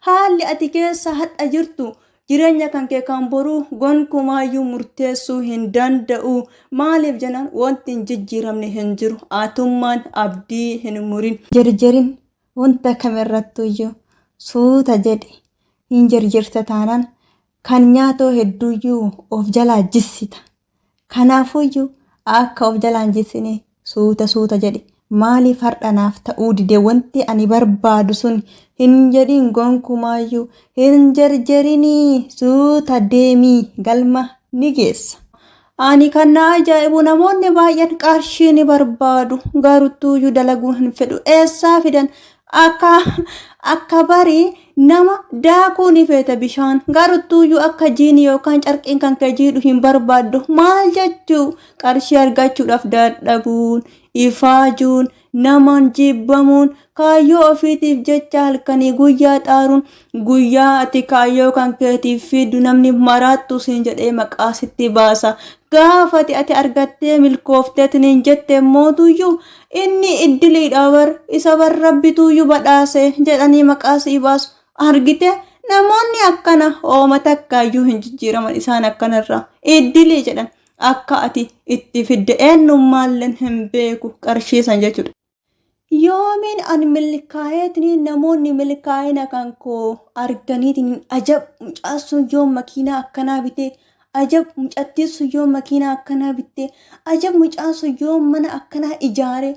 haalli ati keessa hadha jirtu jireenya kan kee kan boruu gonkumaayyuu murteessuu hin danda'u. Maaliif jennaan wanti hin jijjiiramne hin jiru. Atummaan abdii hin murin. Jarjarin wanta kamirrattuyyuu suuta jedhe hin jarjarta taanaan kan nyaatoo hedduuyyuu of jalaa jissita. Kanaafuyyuu akka of jalaa hin jissine suuta jedhe. Maaliif hardhanaaf ta'uu dide wanti ani barbaadu sun hin jedhin gonkumaayyuu hin jarjarinii suuta deemii galma ni geessa. Ani kan na ajaa'ibu namoonni baay'een qarshii ni barbaadu garuttuuyyuu dalaguu hin fedhu. Eessaa fidan akka barii nama daakuu ni feeta bishaan garuttuuyyuu akka jiini yookaan carqiin kan kee jiidhu hin barbaaddu. Maal jechuu qarshii argachuudhaaf dadhabuun ifaajuun namaan jibbamuun kaayyoo ofiitiif jecha halkanii guyyaa xaaruun guyyaa ati kaayyoo kan keetiif fiddu namni maraattu siin jedhee maqaa sitti baasa. Gaafati ati argattee milkoofteetiin jette mootuyyuu inni iddiliidha isa rabbituyyuu badhaase jedhanii maqaa si baasu argite. Namoonni akkana ooma takkaayyuu hin jijjiiraman isaan akkanarraa iddilii jedhan. Akka ati itti fidde eenyummaalleen hin beeku qarshiisan jechuudha. Yoomiin ani milkaa'eetiin namoonni milkaa'ina kan koo arganiitiin ajab mucaasuun yoo makiinaa akkanaa bitee ajab mucattiisu yoo makiinaa akkanaa bittee ajab mucaasu yoo mana akkanaa ijaare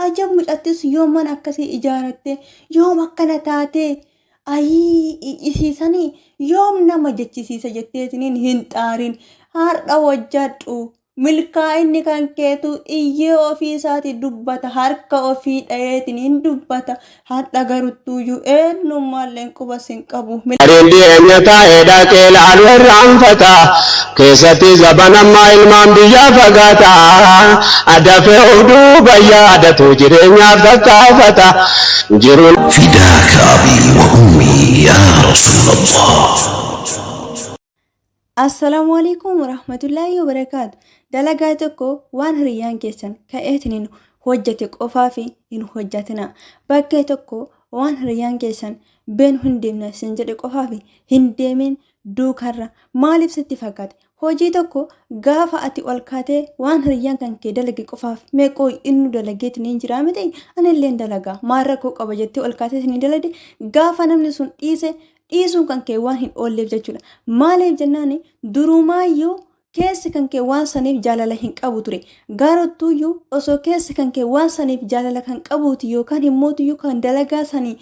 ajab mucattiisu yoo mana akkasii ijaaratte yoom akkana taatee isiisanii yoom nama jechisiisa jetteetiin hin xaarin. Har'a wajjadhu milkaa'inni kan keetu iyyee ofii isaati dubbata harka ofii dhayeetiin hin dubbata. Har'a garuttuuyyuu eenyummaalleen quba sin qabu. Areelli eenyu taa'ee dhaqee laaluu irraanfata keessatti zabanammaa ilmaan biyyaa fagaata adafee oduu bayyaa adatu jireenyaaf takkaafata jiruun. فداك أبي وأمي يا رسول الله. Assalamu alaikum warahmatullahi wabarakatuh. Dalagaa tokko waan hiriyyaan keessan ka'eetiin hojjete qofaa fi hin hojjatina. Bakkee tokko waan hiriyyaan keessan been hin deemne sin jedhe qofaa fi hin deemin duukarra maaliif sitti fakkaate? Hojii tokko gaafa ati ol kaatee waan hiriyyaan kan kee dalage qofaaf meeqoo inni dalageetiin hin jiraa miti anillee dalagaa maarra koo qaba jettee ol kaatee hin dalade gaafa namni sun dhiisuun kan kee waan hin oolleef jechuudha. Maaliif jennaan durumaayyuu keessi kan kee waan saniif jaalala hin qabu ture. Garuttuuyyuu osoo keessi kan kee waan saniif jaalala kan qabuuti yookaan himmootuyyuu kan dalagaa sanii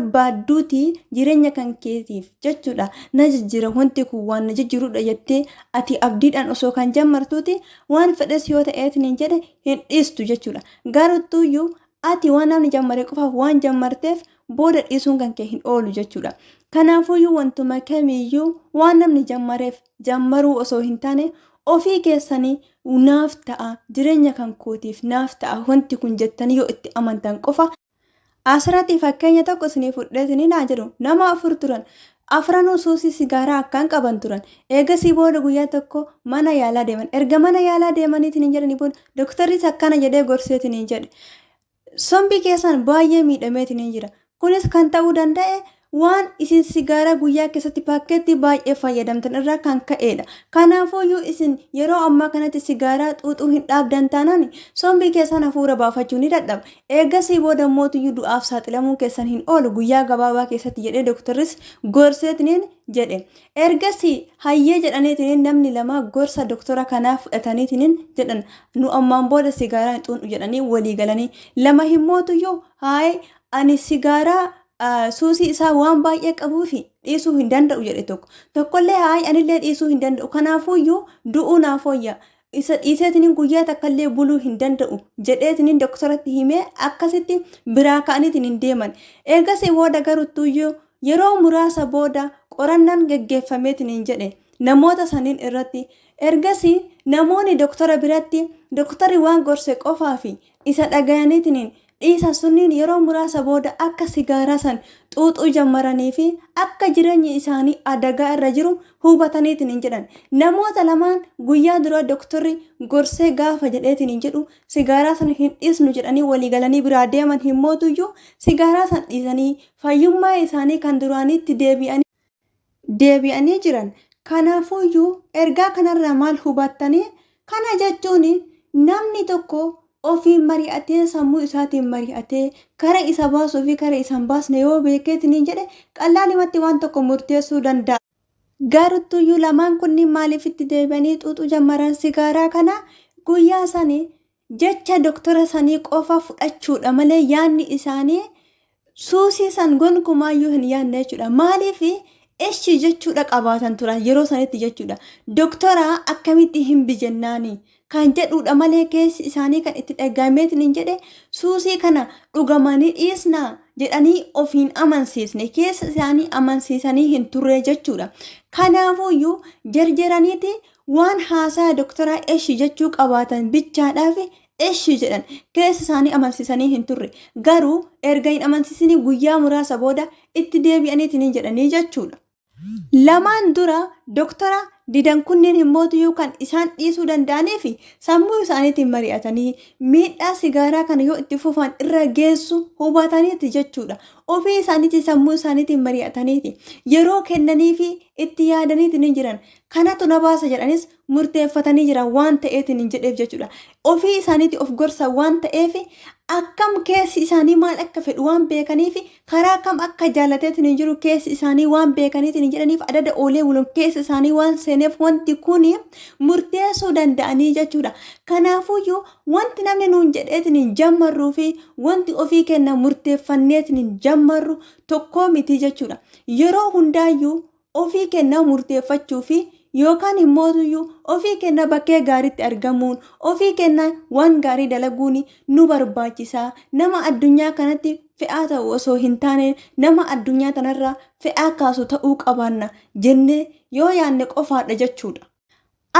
barbaadduuti jireenya kan keetiif jechuudha. Na jijjiira wanti kun waan na jijjiirudha jettee ati abdiidhaan osoo kan jammartuuti waan fedhes yoo ta'eetiin jedhe hin dhiistu jechuudha. Garuttuuyyuu ati waan namni jammare qofaaf waan jammarteef booda dhiisuun kan kee hin oolu jechuudha. Kanaafuyyuu wantuma kamiyyuu waan namni jammareef jammaruu osoo hin taane ofii keessanii naaf ta'a jireenya kan kootiif naaf ta'a wanti kun jettanii yoo itti amantan qofa. Asirratti fakkeenya tokko isinii fudheetiin naa jedhu nama 4 turan. Afranuu suusii sigaaraa akkaan qaban turan. Eegasii booda guyyaa tokko mana yaalaa deeman. Erga mana yaalaa deemaniitiin hin jedhanii booda dooktarris akkana jedhee gorseetiin hin jedhe. Sombi keessan baay'ee miidhameetiin hin jira. Kunis kan ta'uu danda'e waan isin sigaaraa guyyaa keessatti paakkeetti baay'ee fayyadamtan irraa kan ka'edha. Kanaafuyyuu isin yeroo ammaa kanatti sigaaraa xuuxuu hin dhaabdan taanaan sombii keessan hafuura baafachuu ni dadhaba. Eegasii booda mootuyyuu du'aaf saaxilamuu keessan hin oolu guyyaa gabaabaa keessatti jedhee dooktarris gorseetiin jedhe. Ergasii hayyee jedhaniitiin namni lama gorsa dooktora kanaa fudhataniitiin jedhan nu ammaan booda sigaaraa hin xuuxu jedhanii walii galanii lama himmootuyyuu haay ani sigaaraa suusii isaa waan baay'ee qabuufi dhiisuu hin danda'u jedhe tokkollee haay anillee dhiisuu hin danda'u kanaafuyyuu du'uu naaf wayya isa dhiiseetiin guyyaa takkallee buluu hin danda'u jedheetiin dooktaratti himee akkasitti biraa ka'aniitiin hin deeman. Eegasii booda garuttuuyyuu yeroo muraasa booda qorannaan geggeeffameetiin hin jedhe namoota saniin irratti. Ergasii namoonni dooktora biratti dooktarri waan gorse qofaa fi isa dhagayaniitiin dhiisa sunniin yeroo muraasa booda akka sigaaraa san xuuxuu jammaranii fi akka jireenyi isaanii adagaa irra jiru hubataniitiin hin jedhan. Namoota lamaan guyyaa dura doktorri gorsee gaafa jedheetiin hin jedhu sigaaraa san hin dhiisnu jedhanii waliigalanii biraa deeman hin mootuyyuu sigaaraa san dhiisanii fayyummaa isaanii kan duraaniitti deebi'anii jiran. Kanaafuyyuu ergaa kanarraa maal hubattanii? Kana jechuun namni tokko ofiin mari'atee sammuu isaatiin mari'atee kara isa baasuu fi kara isa hin baasne yoo beekeetiin jedhe qal'aanimatti waan tokko murteessuu danda'a. Garuttuyyuu lamaan kunniin maaliif itti deebi'anii xuuxuu jammaran sigaaraa kana? Guyyaa sanii jecha doktora sanii qofa fudhachuudha malee yaanni isaanii suusii san gonkumaayyuu hin yaadne jechuudha. Maaliif eshi jechuudha qabaatan turan yeroo sanitti jechuudha. Doktora akkamitti hin bijennaani kan jedhuudha malee keessi isaanii kan itti dhagahameetiin hin jedhe suusii kana dhugamanii dhiisnaa jedhanii ofiin amansiisne keessa isaanii amansiisanii hin turre jechuudha. Kanaafuyyuu jarjaraniiti waan haasaa doktoraa eshi jechuu qabaatan bichaadhaaf eshi jedhan keessa isaanii amansiisanii hin turre. Garuu erga hin amansiisanii guyyaa muraasa booda itti deebi'aniitiin hin jedhanii jechuudha. Lamaan dura doktora didan kunneen hin mootuyyuu kan isaan dhiisuu danda'anii fi sammuu isaaniitiin mari'atanii miidhaa sigaaraa kana yoo itti fufan irra geessu hubataniiti jechuudha. Ofii isaaniitiin sammuu isaaniitiin mari'ataniiti yeroo kennanii fi itti yaadaniitiin hin jiran. Kanatu na baasa jedhanis murteeffatanii jiran waan ta'eetiin hin jedheef jechuudha. Ofii isaaniitii of gorsan waan ta'eef akkam keessi isaanii maal akka fedhu waan beekaniif karaa kam akka jaalateetiin hin jiru keessi isaanii waan beekaniitiin hin jedhaniif adada oolee buluun keessi isaanii waan seeneef wanti kun murteessuu danda'anii jechuudha. Kanaafuyyuu wanti namni nuun jedheetiin hin jammarruu fi wanti ofii kenna murteeffanneetiin hin jammarru tokkoo miti jechuudha. Yeroo hundaayyuu ofii kenna murteeffachuu fi yookaan immootuyyuu ofii kenna bakkee gaariitti argamuun ofii kenna waan gaarii dalaguun nu barbaachisaa. Nama addunyaa kanatti fe'aa ta'u osoo hin taane nama addunyaa kanarraa fe'aa kaasu ta'uu qabaanna jennee yoo yaanne qofaadha jechuudha.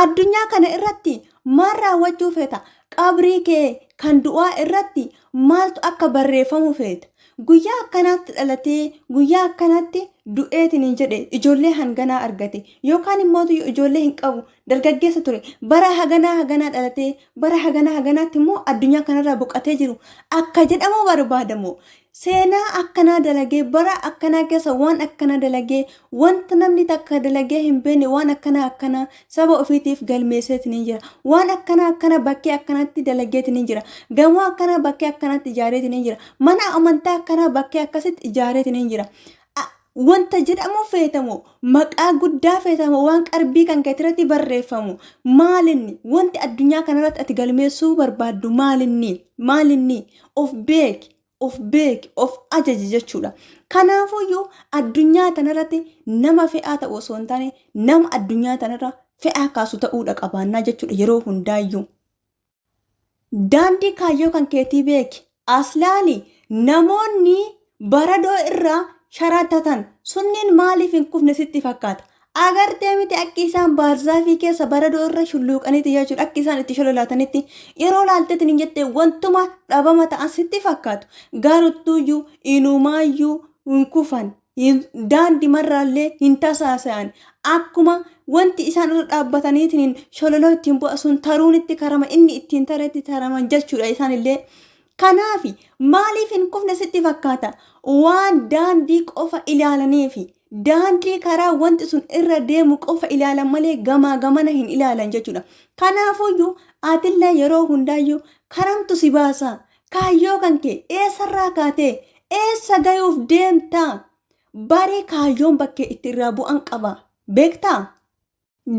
Addunyaa kana irratti maal raawwachuu feeta? Qabrii kee kan du'aa irratti maaltu akka barreeffamu feeta? Guyyaa akkanaatti dhalatee guyyaa akkanaatti du'eetiin hin jedhe ijoollee hanganaa argate yookaan immoo ijoollee hin qabu dargaggeessa ture bara haganaa dhalatee bara haganaatti immoo addunyaa kanarraa boqatee jiru akka jedhamu barbaadamu. Seenaa akkanaa dalagee bara akkanaa keessa waan akkanaa dalagee wanta namni takka dalagee hin beekne waan akkanaa saba ofiitiif galmeesseetiin hin jira. Waan akkana bakkee akkanaatti dalageetiin hin jira. Gamoo akkana bakkee akkanaatti ijaareetiin hin jira. Mana amantaa akkana bakkee akkasitti ijaareetiin hin jira. Wanta jedhamu feetamu maqaa guddaa feetamu waan qarbii kan keetirratti barreeffamu maalinni wanti addunyaa kanarratti ati galmeessuu barbaaddu maalinni of beek of ajaji jechuudha. Kanaafuyyuu addunyaa kanarratti nama fe'aa ta'u osoo hin taane nama addunyaa kanarra fe'aa kaasu ta'uudha qabaannaa jechuudha. Yeroo hundaayyuu daandii kaayyoo kan keetii beeki aslaali namoonni baradoo irraa sharaatatan sunniin maaliif hin kufne sitti fakkaata? Agartee miti akka isaan baarzaafii keessa baradoo irra shulluuqaniiti jechuudha. Akka isaan itti shololaatanitti yeroo laalteetiin hin jette wantuma dhabama ta'an sitti fakkaatu. Garuttuuyyuu inumaayyuu hin kufan daandii marraallee hin tasaasa'an akkuma wanti isaan irra dhaabbataniitiin shololoo ittiin bu'asuun taruun itti karama inni ittiin tareetti taraman jechuudha isaanillee. Kanaafi maaliif hin kufne sitti fakkaata? Waan daandii qofa ilaalaniifi daandii karaa wanti sun irra deemu qofa ilaalan malee gamaa gamana hin ilaalan jechuudha. Kanaafuyyuu atillee yeroo hundaayyuu karamtu si baasa? Kaayyoo kan kee eessarraa kaatee eessa gayuuf deemtaa? Baree kaayyoon bakkee itti irraa bu'an qaba beektaa?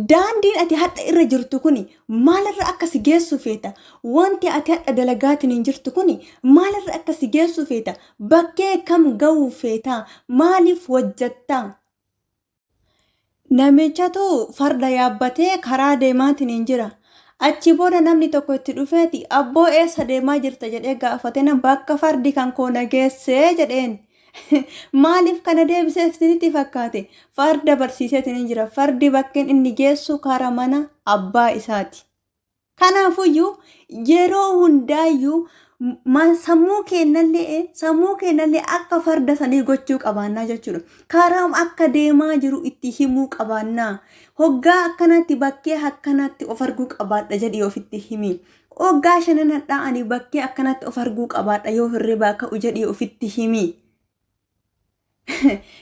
Daandiin ati hadha irra jirtu kuni maalirra akka si geessu feeta? Wanti ati hadha dalagaatiin hin jirtu kuni maalirra akka si geessu feeta? Bakkee kam ga'uu feeta? Maaliif hojjattaa? Namichatu farda yaabbatee karaa deemaatiin hin jira. Achi booda namni tokko itti dhufeeti abboo eessa deemaa jirta jedhee gaafate nan bakka fardi kan koo na geessee jedheen. Maaliif kana deebiseef sinitti fakkaate? Farda barsiiseetiin hin jira. Fardi bakkeen inni geessu karaa mana abbaa isaati. Kanaafuyyuu yeroo hundaayyuu sammuu keenyallee akka farda sanii gochuu qabaannaa jechuudha. Karaa akka deemaa jiru itti himuu qabaannaa. Hoggaa akkanatti bakkee akkanatti of arguu qabaadha jedhii ofitti himi. Hoggaa shanan hadhaa'anii bakkee akkanatti of arguu qabaadha yoo hirribaa ka'u jedhii ofitti himi.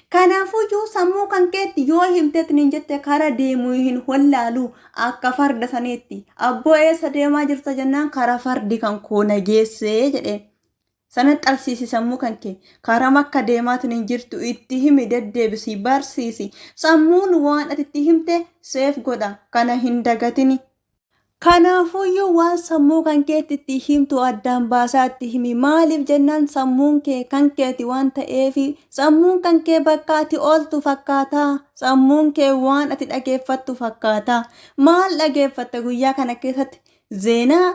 Kanaafuu sammuu kan keetti yoo himteetiin jette karaa deemuu hin wallaalu akka farda saniitti abboo eessa deemaa jirta jennaan karaa fardi kan koo nageessee jedhe sana xalsiisi sammuu kan kee karaa akka deemaatiin jirtu itti himi deddeebisi barsiisi sammuun waan ati itti himte seef godha kana hin dagatini. Kanaafuu waan sammuu kan keetti itti himtu addaan baasaa itti himi. Maaliif jennaan sammuun kee kan keeti waan ta'eef sammuun kan kee bakka ati ooltu fakkaata. Sammuun kee waan ati dhageeffattu fakkaata. Maal dhageeffatta guyyaa kana keessatti? Zeenaa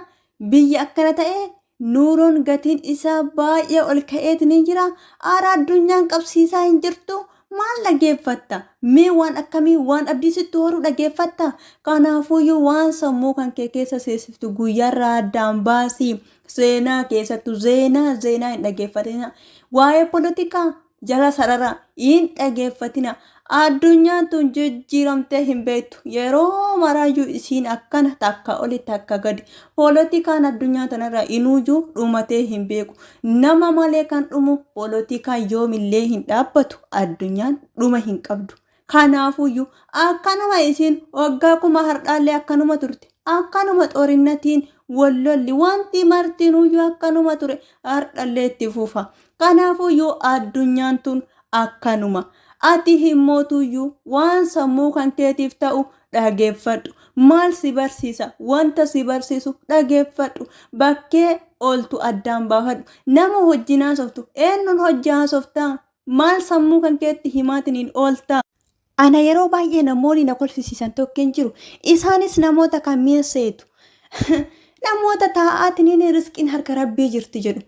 biyya akkana ta'e nuuroon gatiin isaa baay'ee ol ka'eetiin jira. Aara addunyaan qabsiisaa hin jirtu. Maal dhageeffatta? Mee waan akkamii waan abdiisitti horuu dhageeffatta? Kanaafuu waan sammuu kan kee keessa seensiftu guyyaarraa addaan baasii. Seenaa keessattuu zeenaa hin dhageeffatina. Waa'ee polotikaa jala sararaa hin dhageeffatina. Addunyaan tun jijjiiramtee hin beektu. Yeroo maraayyuu isiin akkana takka oli takka gadi. Polotikaan addunyaa tanarraa inuujuu dhumatee hin beeku. Nama malee kan dhumu polotikaan yoomillee hin dhaabbatu. Addunyaan dhuma hin qabdu. Kanaafuu akkanuma isiin waggaa kuma hardhaallee akkanuma turte. Akkanuma xoorinnatiin wallolli wanti martinuyyuu akkanuma ture hardhallee itti fufa. Kanaafuu addunyaan tun akkanuma. Ati himmootuyyuu waan sammuu kan keetiif ta'u dhageeffadhu. Maal si barsiisa? Wanta si barsiisu dhageeffadhu. Bakkee ooltu addaan baafadhu. Nama hojii haasoftu eenyuun hojii haasoftaa? Maal sammuu kan keetti himaatiin ooltaa? Ana yeroo baay'ee namoonni na kolfisiisan tokkeen jiru. Isaanis namoota kan mi'eesseetu. Namoota taa'aatiin riskiin harka rabbii jirti jedhu.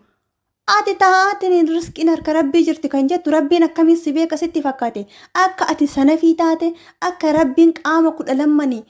Ati taa'aatiin riskiin harka rabbii jirti kan jettu rabbiin akkamiin si beeka sitti fakkaate? Akka ati sanafii taate akka rabbiin qaama 12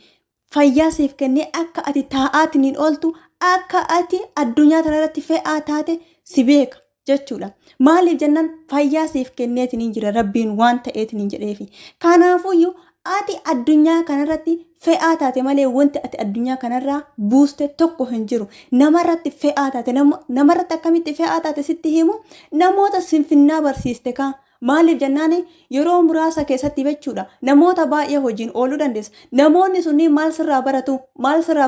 fayyaa siif kennee akka ati taa'aatiin ooltu akka ati addunyaa kanarratti fe'aa taate si beeka jechuudha. Maaliif jennaan fayyaa siif kenneetiin jira rabbiin waan ta'eetiin jedheefi. Kanaafuu ati addunyaa kanarratti fe'aa taate malee wanti ati addunyaa kanarraa buuste tokko hin jiru. Namarratti fe'aa taate namarratti akkamitti fe'aa taate sitti himu namoota sinfinnaa barsiiste kaa. Maaliif jennaan yeroo muraasa keessatti jechuudha. Namoota baay'ee hojiin ooluu dandeessa. Namoonni sunniin maal sirraa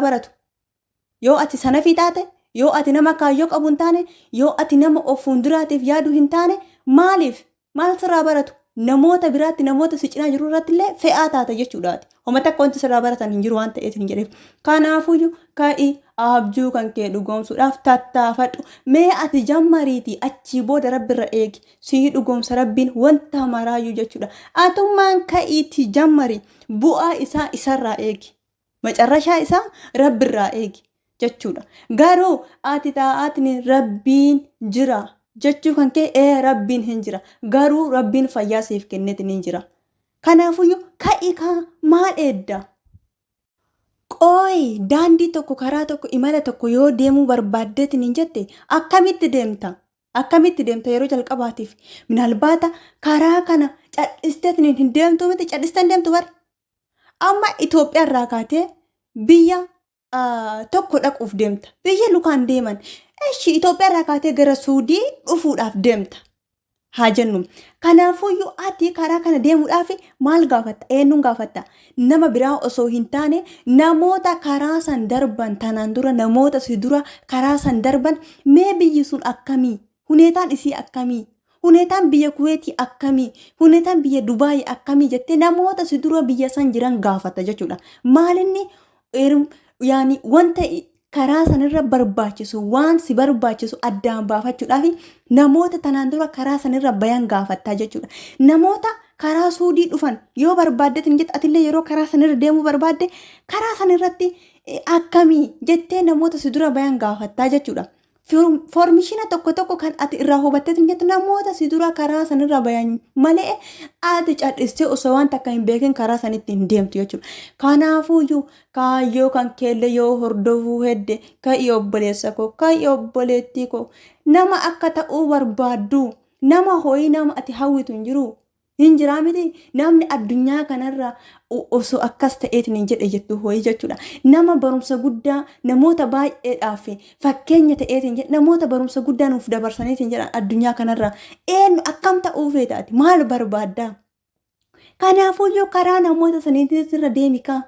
baratu? Yoo ati sanafii taate, yoo ati nama kaayyoo qabu hin taane, yoo ati nama of fuulduraatiif yaadu hin taane maal sirraa baratu? Namoota biraatti namoota si cinaa jiru irratti illee fe'aa taata jechuudhaati. Homa takka wanti sirraa baratan hin jiru waan ta'eef hin jedheef. Kanaafuu ka'ii abjuu kan kee dhugoomsuudhaaf tattaafadhu. Mee ati jammariitii achii booda rabbirra eegi. Sii dhugoomsa rabbiin wanta maraayyuu jechuudha. Atummaan ka'iitii jammari bu'aa isaa isarraa eegi. Macarrashaa isaa rabbirraa eegi jechuudha. Garuu ati taa'aatiin rabbiin jira. Jechuu kan kee rabbiin hin jira. Garuu rabbiin fayyaa siif kenneetiin hin jira. Kanaafuu ka'ii maal eedda? Qooyi daandii tokko karaa tokko imala tokko yoo deemuu barbaaddeetiin hin jette akkamitti deemta? Akkamitti deemta yeroo jalqabaatiif? Minaalbaata karaa kana cadhisteetiin hin deemtu miti cadhisteen deemtu bar. Amma Itoophiyaa irraa kaatee biyya tokko dhaquuf deemta. Biyya lukaan deeman. Eshi Itoophiyaa irraa kaatee gara Suudii dhufuudhaaf deemta. Haa jennu. Kanaafuu ati karaa kana deemuudhaaf maal gaafatta? Eenyuun gaafatta? Nama biraa osoo hin taane namoota karaa san darban tanaan dura namoota si dura karaa san darban mee biyyi sun akkamii? Huneetaan isii akkamii? Huneetaan biyya Kuweetii akkamii? Huneetaan biyya Dubaayii akkamii jettee namoota si dura biyya san jiran gaafatta jechuudha. Maalinni wanta karaa sanirra barbaachisu waan si barbaachisu addaan baafachuudhaaf namoota tanaan dura karaa sanirra bayan gaafattaa jechuudha. Namoota karaa Suudii dhufan yoo barbaaddeetiin jette atillee yeroo karaa sanirra deemuu barbaadde karaa sanirratti akkamii jettee namoota si dura bayan gaafattaa jechuudha. Foormishina tokko kan ati irraa hubatteetiin jettu namoota si dura karaa sanirra bayan malee ati cadhistee osoo waan takka hin beekin karaa sanitti hin deemtu jechuudha. Kanaafuyyuu kaayyoo kan keelle yoo hordofuu hedde ka'ii obboleessa koo ka'ii obboleettii koo nama akka ta'uu barbaaddu nama ho'i nama ati hawwitu hin jiru. Hin jiraa miti namni addunyaa kanarra osoo akkas ta'eetiin hin jedhe jettu ho'i jechuudha. Nama barumsa guddaa namoota baay'eedhaaf fakkeenya ta'eetiin jedhe namoota barumsa guddaa nuuf dabarsaniitiin jedhan addunyaa kanarra eenyu akkam ta'uu feetaati maal barbaaddaa? Kanaafuyyuu karaa namoota saniitiin irra deemikaa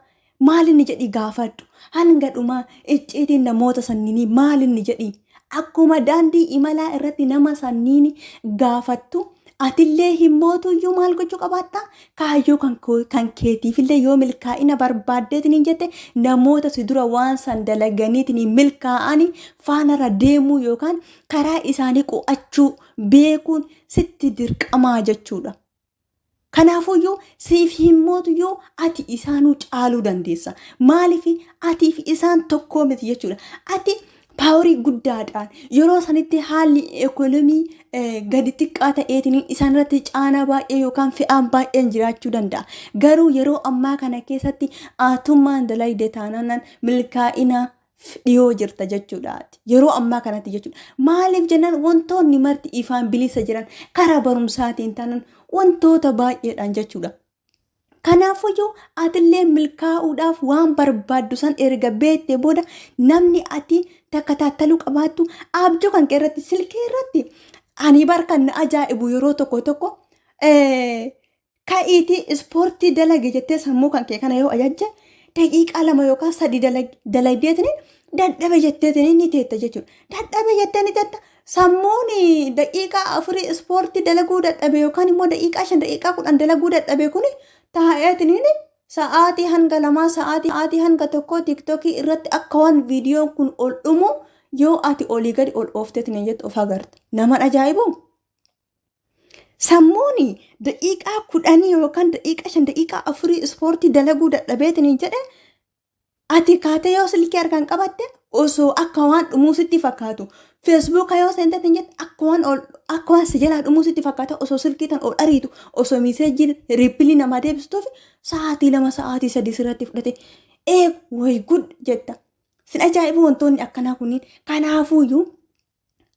maalinni jedhi gaafadhu hanga dhumaa icciitiin namoota sanniinii maalinni jedhi akkuma daandii imalaa irratti nama sanniini gaafattu. Atillee himmootuyyuu maal gochuu qabaatta? Kaayyoo kan keetiifillee yoo milkaa'ina barbaaddeetiin hin jette namoota si dura waan san dalaganiitiin milkaa'anii faanarra deemuu yookaan karaa isaanii qo'achuu beekuun sitti dirqamaa jechuudha. Kanaafuyyuu siif himmootuyyuu ati isaanuu caaluu dandeessa. Maaliif atiif isaan tokkoo miti jechuudha. Ati paaworii guddaadhaan yeroo sanitti haalli ekonomii gadi xiqqaa ta'eetiin isaan irratti caanaa baay'ee yookaan fe'aan baay'een jiraachuu danda'a. Garuu yeroo ammaa kana keessatti aatummaan dalagde taanaan milkaa'ina dhiyoo jirta jechuudha. Yeroo ammaa kanatti jechuudha. Maaliif jennaan wantoonni marti ifaan bilisa jiran karaa barumsaatiin taanaan wantoota baay'eedhaan jechuudha. Kanaafuyyuu atillee milkaa'uudhaaf waan barbaaddu san erga beektee booda namni ati takkataattaluu qabaattu abjuu kan irratti silkii irratti ani barkan ajaa'ibu yeroo tokko ka'iitii ispoortii dalage jettee sammuu kan kee kana yoo ajajje daqiiqaa 2 yookaan 3 dalagdeetiin dadhabe jetteetiin ni teetta jechuudha. Dadhabe jettee ni teetta sammuun daqiiqaa 4 ispoortii dalaguu dadhabe yookaan immoo daqiiqaa 5 daqiiqaa 10 dalaguu dadhabe kun taa'eetiin sa'aatii hanga 2 sa'aatii hanga 1 tiktokii irratti akka waan viidiyoon kun ol dhumu yoo ati olii gadi ol oofteetiin jettu of agarta. Nama ajaa'ibu! Sammuun daqiiqaa 10 yookaan daqiiqaa 5 daqiiqaa 4 ispoortii dalaguu dadhabeetiin jedhe ati kaatee yoo silkii harkaan qabatte osoo akka waan dhumuu sitti fakkaatu. Facebook yoo seenteetiin jettu akka waan si jalaa dhumuu sitti fakkaata osoo silkiitan ol ariitu osoo miiseejii riippilii namaa deebisuuf sa'aatii 2 sa'aatii 3 sirratti fudhate way good jetta. Sin ajaa'ibu wantoonni akkanaa kunniin. Kanaafuyyuu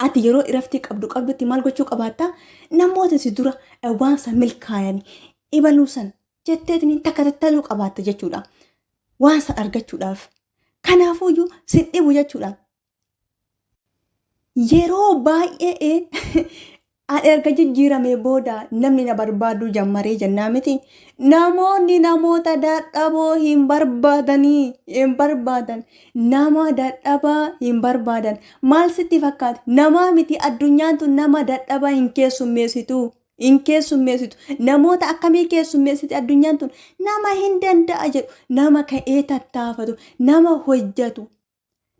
ati yeroo iraftii qabdutti maal gochuu qabaatta? Namoota si dura waan san milkaa'anii ibaluu san jetteetiin takkattaluu qabaatta jechuudha. Waan san argachuudhaaf. Kanaafuyyuu sin dhibu jechuudha. Yeroo baay'ee ani erga jijjiiramee booda namni na barbaaduu jammaree jennaa miti. Namoonni namoota dadhaboo hin barbaadan. Nama dadhabaa hin barbaadan. Maal sitti fakkaata? Nama miti addunyaan tun nama dadhabaa hin keessummeessitu. Namoota akkamii keessummeessiti addunyaan tun? Nama hin danda'a jedhu, nama ka'ee tattaafatu, nama hojjetu,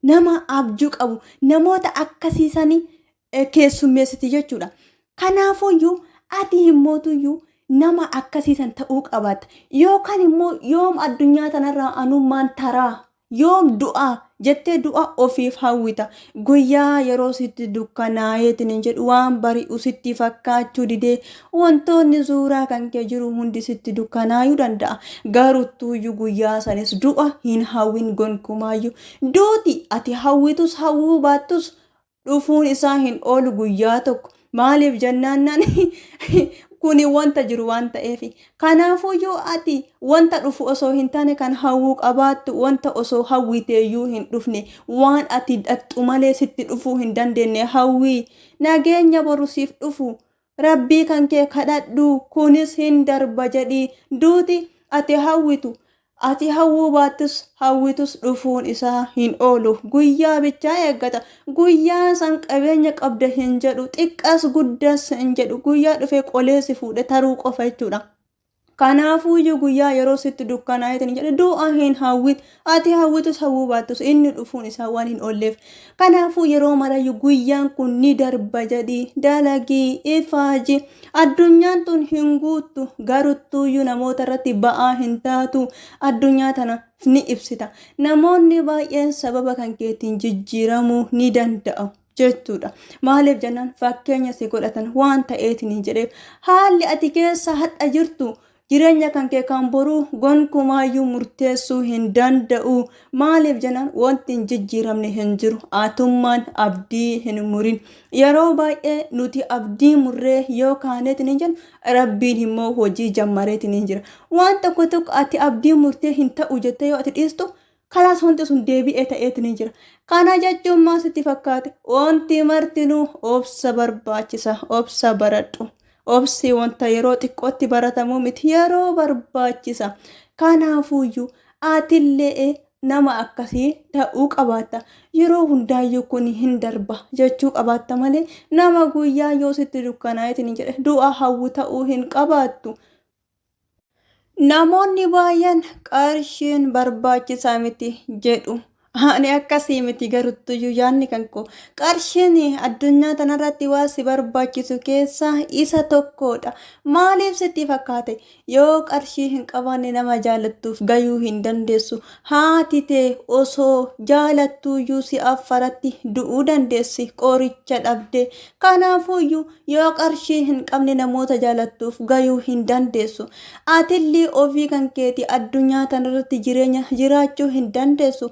nama abjuu qabu, namoota akkasiisanii keessummeessiti jechuudha. Kanaafuyyuu ati himmootuyyuu nama akkasiisan ta'uu qabaata. Yookaan immoo yoom addunyaa tanarraa anummaan taraa yoom du'a jettee du'a ofiif hawwita. Guyyaa yeroo sitti dukkanaa'eetiin jedhu waan bari'u sitti fakkaachuu didee wantoonni suuraa kan kee jiru hundi sitti dukkanaa'uu danda'a. Garuttuuyyuu guyyaa sanis du'a hin hawwin gonkumaayyuu. Duuti ati hawwitus hawwuu baattus dhufuun isaa hin oolu guyyaa tokko. Maaliif jennaannaan kuni wanta jiru waan ta'eef. Kanaafuyyuu ati wanta dhufu osoo hin taane kan hawwuu qabaattu wanta osoo hawwiteeyyuu hin dhufne waan ati dhaqxu malee sitti dhufuu hin dandeenye hawwii. Nageenya borusiif dhufu rabbii kan kee kadhadhu kunis hin darba jedhii. Duuti ati hawwitu ati hawwuu baattus hawwitus dhufuun isaa hin oolu. Guyyaa bichaa eeggata. Guyyaan san qabeenya qabda hin jedhu xiqqas guddas hin jedhu guyyaa dhufee qoleesi fuudhe taruu qofa jechuudha. Kanaafuyyuu guyyaa yeroo sitti dukkanaa'eetiin jedhe du'a hin hawwit. Ati hawwitus hawwuu baattus inni dhufuun isaa waan hin oolleef. Kanaafuu yeroo marayyuu guyyaan kun ni darba jedhii dalagii ifaaji. Addunyaan tun hin guuttu garuttuuyyuu namoota irratti ba'aa hin taatu. Addunyaa tana ni ibsita. Namoonni baay'een sababa kan keetiin jijjiiramuu ni danda'u. jechuudha. Maaliif jennaan fakkeenya si godhatan waan ta'eetiin jedheef haalli ati keessa hadha jirtu jireenya kan kee kan boruu gonkumaayyuu murteessuu hin danda'u. Maaliif jennaan wanti hin jijjiiramne hin jiru. Atummaan abdii hin murin. Yeroo baay'ee nuti abdii murree yoo kaaneetiin hin jennu rabbiin immoo hojii jammareetiin hin jira. Waan tokko tokko ati abdii murtee hin ta'u jettee yoo ati dhiistu kalaas wanti sun deebi'ee ta'eetiin hin jira. Kana jechuun maal sitti fakkaate? Wanti martinuu obsa barbaachisa. Obsa baradhu. Obsi wanta yeroo xiqqootti baratamu miti, yeroo barbaachisa. Kanaafuyyuu atillee nama akkasii ta'uu qabaatta. Yeroo hundaayyuu kun hin darba jechuu qabaatta malee nama guyyaa yoo sitti dukkanaa'eetiin jedhe du'a hawwu ta'uu hin qabaattu. Namoonni baay'een qarshiin barbaachisaa miti jedhu. Ani akkasii miti garuttuyyuu yaadni kan koo qarshiin addunyaa tanarratti waan si barbaachisu keessaa isa tokkodha. Maaliif sitti fakkaate? Yoo qarshii hin qabaanne nama jaalattuuf gayuu hin dandeessu. Haati tee osoo jaalattuyyuu si affaratti du'uu dandeessi qoricha dhabde. Kanaafuyyuu yoo qarshii hin qabne namoota jaalattuuf gayuu hin dandeessu. Atillee ofii kan keeti addunyaa tanarratti jireenya jiraachuu hin dandeessu.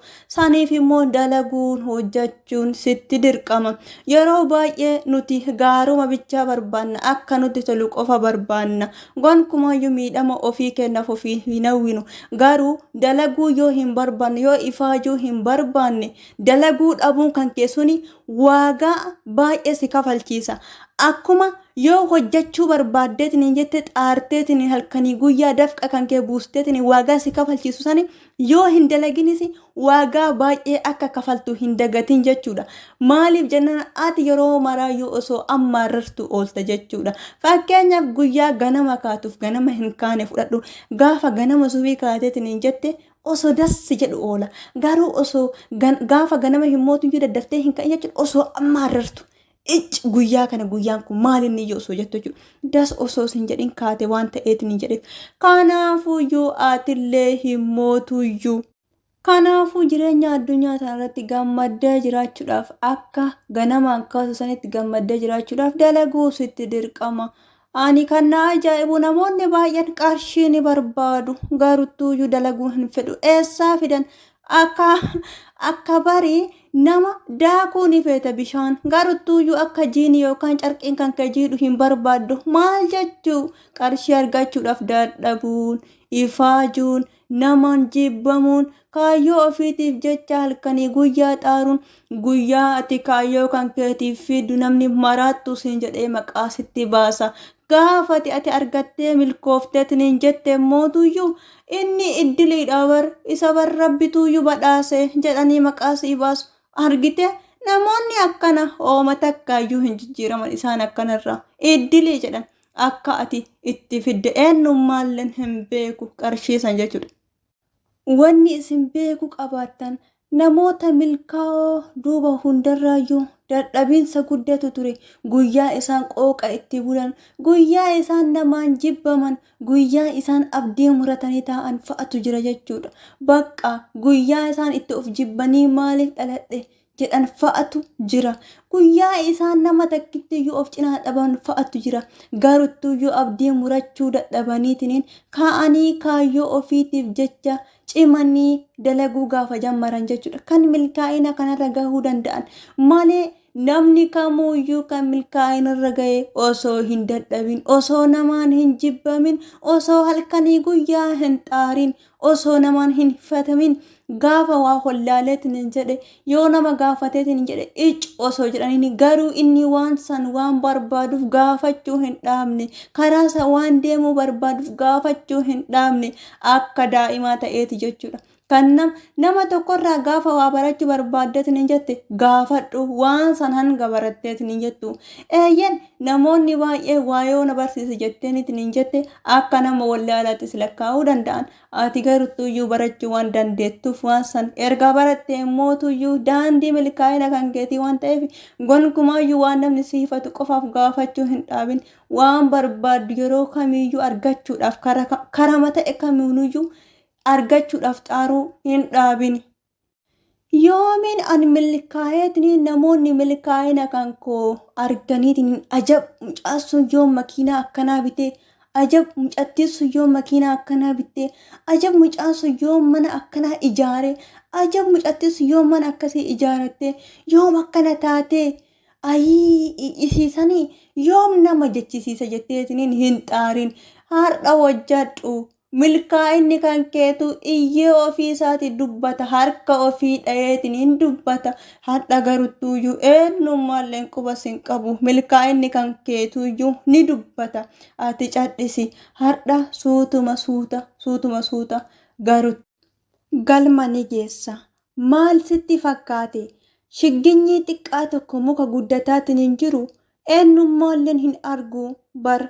Saniif immoo dalaguun hojjechuun sitti dirqama. Yeroo baay'ee nuti gaaruma bichaa barbaanna, akka nuti tolu qofa barbaanna. Gonkumayyuu miidhama ofii kennaaf ofii hin hawwinu. Garuu dalaguu yoo hin barbaanne, yoo ifaajuu hin barbaanne, dalaguu dhabuun kan keessuni waagaa baay'ee si kafalchiisa. Akkuma yoo hojjechuu barbaaddeetiin jette xaarteetiin halkanii guyyaa dafqa kan kee buusteetiin waagaa si kafalchiisu sani yoo hin dalaginis waagaa baay'ee akka kafaltu hin dagatin jechuudha. Maaliif jennaan ati yeroo maraayyuu osoo ammaarrartu oolta jechuudha. Fakkeenyaaf guyyaa ganama kaatuuf ganama hin kaane fudhadhu. Gaafa ganama subii kaateetiin jette osoo dassi jedhu oola. Garuu osoo gaafa ganama hin mootuyyuu daddaftee hin ka'in jechuudha osoo ammaarrartu. Guyyaa kana guyyaan kun maal inni yoo osoo jettu jechuudha. Das osoo hin jedhin kaate waan ta'eetiin hin jedheef. Kanaafuyyuu atillee hin mootuyyuu. Kanaafuu jireenya addunyaa kanarratti gammaddee jiraachuudhaaf akka ganamaan kaasu sanitti gammaddee jiraachuudhaaf dalaguu sitti dirqama. Ani kan na ajaa'ibu namoonni baay'een qarshii ni barbaadu garuttuyyuu dalaguu hin fedhu. Eessaa fidan? Akka barii nama daakuu ni feeta bishaan garuttuyyuu akka jiini yookaan carqiin kan kee jiidhu hin barbaaddu. Maal jechuu? Qarshii argachuudhaaf dadhabuun, ifaajuun, namaan jibbamuun, kaayyoo ofiitiif jecha halkanii guyyaa xaaruun, guyyaa ati kaayyoo kan keetiif fiddu namni maraattu siin jedhee maqaa sitti baasa. Gaafa ati argattee milkoofteetiin jette mootuyyuu inni iddiliidha bar isa bar rabbituyyuu badhaase jedhanii maqaa sii baasu. Argite namoonni akkana ooma takkaayyuu hin jijjiiraman isaan akkanarraa iddilii jedhan akka ati itti fidde eenyummaalleen hin beeku qarshiisan jechuudha. Wanni isin beeku qabaattan namoota milkaa'oo duuba hundarraayyuu dadhabinsa guddatu ture. Guyyaa isaan qooqa itti bulan, guyyaa isaan namaan jibbaman, guyyaa isaan abdii muratanii taa'an fa'atu jira jechuudha. Bakka guyyaa isaan itti of jibbanii maaliif dhaladhe jedhan fa'atu jira. Guyyaa isaan nama takkittiyyuu of cinaa dhaban fa'atu jira. Garuttuyyuu abdii murachuu dadhabaniitiin ka'anii kaayyoo ofiitiif jecha cimanii dalaguu gaafa jammaran jechuudha. Kan milkaa'ina kanarra gahuu danda'an malee namni kamuyyuu kan milkaa'inarra ga'e osoo hin dadhabin, osoo namaan hin jibbamin, osoo halkanii guyyaa hin xaarin, osoo namaan hin fatamin, gaafa waa hollaaleetiin jedhe yoo nama gaafateetiin jedhe osoo jedhaniin garuu inni waan san waan barbaaduuf gaafachuu hin dhaabne, karaasa waan deemuu barbaaduuf gaafachuu hin dhaabne akka daa'imaa ta'eeti jechuudha. Kan nama tokkorraa gaafa waa barachuu barbaaddeetiin jette gaafadhu waan san hanga baratteetiin jettu. Eeyyen namoonni baay'ee waa yoo na barsiise jetteenitiin jette akka nama wallaalaattis lakkaa'uu danda'an. Ati garuttuyyuu barachuu waan dandeettuuf waan san erga barattee mootuyyuu daandii milkaa'ina kan keetii waan ta'eef gonkumaayyuu waan namni siifatu qofaaf gaafachuu hin dhaabin. Waan barbaaddu yeroo kamiyyuu argachuudhaaf karama ta'e kamiinuyyuu argachuudhaaf xaaruu hin dhaabin. yoomin an milkaa'eetni namoonni milkaa'ina kan koo arganiitiin ajab mucaasun yoo makiinaa akkanaa bitee ajab mucattiisu yoo makiinaa akkanaa bitee ajab mucaasu yoo mana akkanaa ijaare ajab mucattiisu yoo mana akkasii ijaaratte yoom akkana taatee ayii isiisanii yoom nama jechisiisa jetteetiniin hin xaarin har'a wajjadhu milkaa'inni kan keetu iyyee ofii isaati dubbata harka ofii dhayeetiniin dubbata har'a garuttuuyyuu eenyummaalleen qubas hin qabu milkaa'inni kan keetuyyuu ni dubbata ati cadhisi har'a suutuma suuta garut galma ni geessa maal sitti fakkaate shigginyii xiqqaa tokko muka guddataatiin hin jiru eenyummaalleen hin argu bar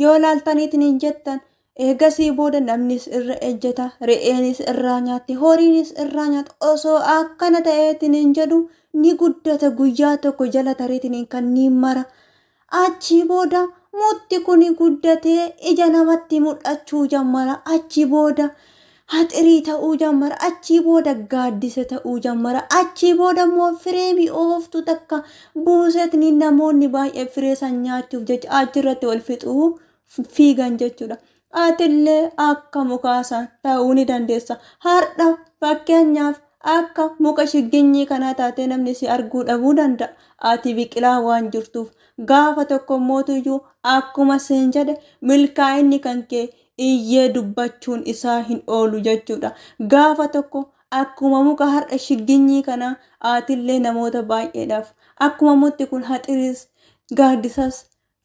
yoo laaltaniitiin hin jettan eegasii booda namnis irra ejjeta re'eenis irraa nyaatti horiinis irraa nyaata osoo akkana ta'eetiin hin jedhu ni guddata guyyaa tokko jala tareetiin kan ni mara achi booda mutti kuni guddatee ija namatti mul'achuu jammara achi booda haxirii ta'uu jammara achi booda gaaddisa ta'uu jammara achi booda immoo firee mi'ooftu takka buusetni namoonni baay'ee firee san nyaachuuf jecha achirratti wal fixuu fiigan jechuudha. Atillee akka mukaasaa ta'uu ni dandeessa. Har'a fakkeenyaaf akka muka shigginyii kanaa taatee namni si arguu dhabuu danda'a. Ati biqilaa waan jirtuuf gaafa tokko mootuyyuu akkuma siin jedhe milkaa'inni kan kee iyyee dubbachuun isaa hin oolu jechuudha. Gaafa tokko akkuma muka har'a shigginyii kanaa atillee namoota baay'eedhaaf akkuma mutti kun haxiris gaaddisas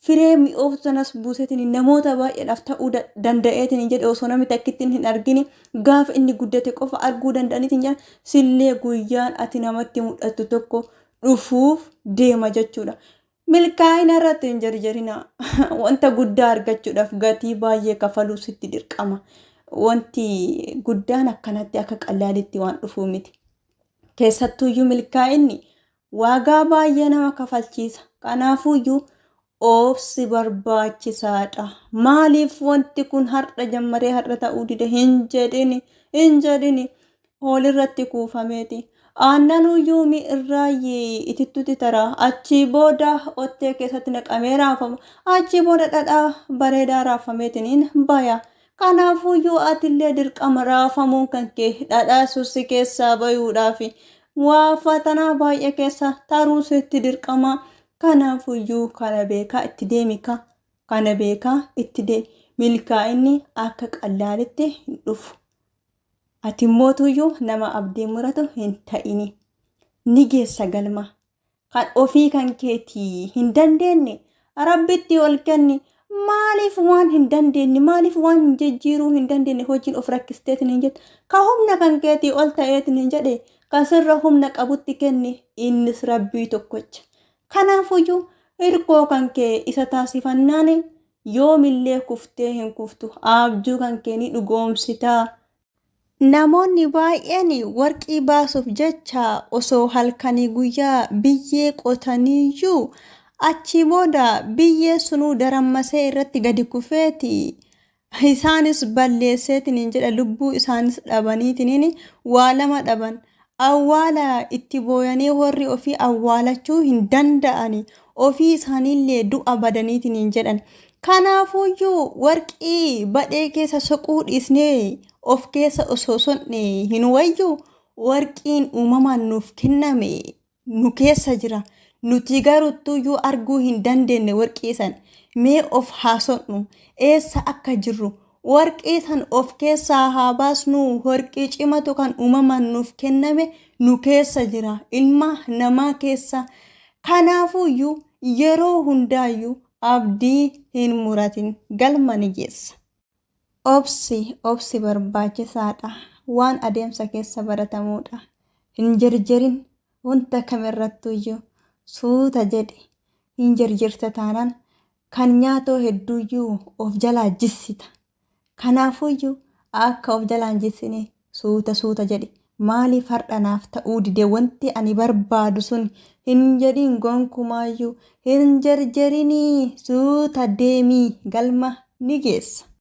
firee mi'ooftu sanas buusetiin namoota baay'eedhaaf ta'uu danda'eetiin jedhe osoo namni takkittiin hin argini gaafa inni guddate qofa arguu danda'aniitiin jedhan sillee guyyaan ati namatti mul'attu tokko dhufuuf deema jechuudha. Milkaa'ina irratti hin jarjarina wanta guddaa argachuudhaaf gatii baay'ee kafaluu sitti dirqama. Wanti guddaan akkanatti akka qallaalitti waan dhufuu miti. Keessattuuyyuu milkaa'inni waagaa baay'ee nama kafalchiisa. Kanaafuuyyuu obsi barbaachisaadha. Maaliif wanti kun har'a jammaree har'a ta'uu dide hin jedhini hoolirratti kuufameeti. Aannanuyyuu mi'irraayyee itittuti tara achi booda ottee keessatti naqamee raafama achi booda dhadhaa bareedaa raafameetiniin baya kanaafuyyuu atillee dirqama raafamuun kan kee dhadhaa sussi keessaa bayuudhaaf waa fatanaa baay'ee keessa taruu sitti dirqama kanaafuyyuu kana beekaa itti deemika kana beekaa itti deemi milkaa'inni akka qallaalitti hin dhufu. Ati mootuyyuu nama abdii muratu hin ta'ini. Ni geessa galma. Kan ofii kan keetii hin dandeenye rabbitti ol kenni. Maaliif waan hin dandeenye maaliif waan jijjiiruu hin dandeenye hojiin of rakkisteetiin hin jettu. Ka humna kan keetii ol ta'eetiin hin jedhe ka sirra humna qabutti kenni innis rabbii tokkocha. Kanaafuyyuu hirkoo kan kee isa taasifannaan yoomillee kuftee hin kuftu abjuu kan kee ni dhugoomsitaa. Namoonni baay'een warqii baasuuf jecha osoo halkanii guyyaa biyyee qotaniyyuu achi booda biyyee sunuu darammasee irratti gadi kufeeti isaanis balleesseetiin jedha lubbuu isaanis dhabaniitiin waa lama dhaban awwaala itti booyanii horri ofii awwaalachuu hin danda'ani ofii isaaniillee du'a badaniitiin jedhan. Kanaafuyyuu warqii badhee keessa soquu dhiisnee of keessa osoo sonne hin wayyu warqiin uumamaan nuuf kenname nu keessa jira nuti garuttuyyuu arguu hin dandeenye warqii san mee of haa sonnu eessa akka jirru warqii san of keessaa haa baasnu warqii cimatu kan uumamaan nuuf kenname nu keessa jira ilma namaa keessa. Kanaafuyyuu yeroo hundaayyuu abdii hin muratin galma ni geessa. Obsi barbaachisaadha. Waan adeemsa keessa baratamuudha. Hin jarjarin wanta kamirrattuyyuu suuta jedhe hin jarjarta taanaan kan nyaatoo hedduuyyuu of jalaa jissita. Kanaafuyyuu akka of jalaan jissine suuta jedhe maaliif har'anaaf ta'uu dide wanti ani barbaadu sun hin jedhin gonkumaayyuu hin jarjarinii suuta deemii galma ni geessa.